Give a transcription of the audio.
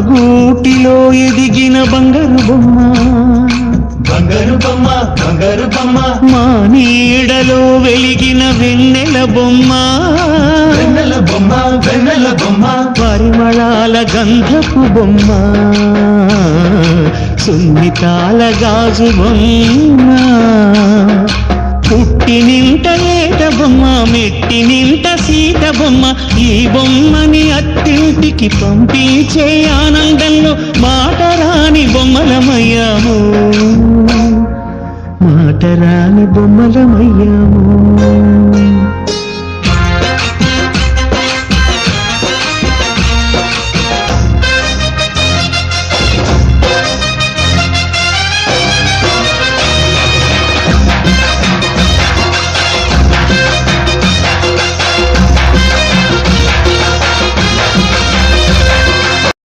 గూటిలో ఎదిగిన బంగారు బొమ్మ, బంగారు బొమ్మ, బంగారు బొమ్మ, మా నీడలో వెలిగిన వెన్నెల బొమ్మ, వెన్నెల బొమ్మ, వెన్నెల బొమ్మ, పరిమళాల గంధపు బొమ్మ, సున్నితాల గాజు బొమ్మ, పుట్టినింట ఏట బొమ్మ, మెట్టినింట సీత బొమ్మ, ఈ బొమ్మని అత్తింటికి పంపించే ఆనందంలో మాటరాని బొమ్మలమయ్యాము, మాటరాని బొమ్మలమయ్యాము.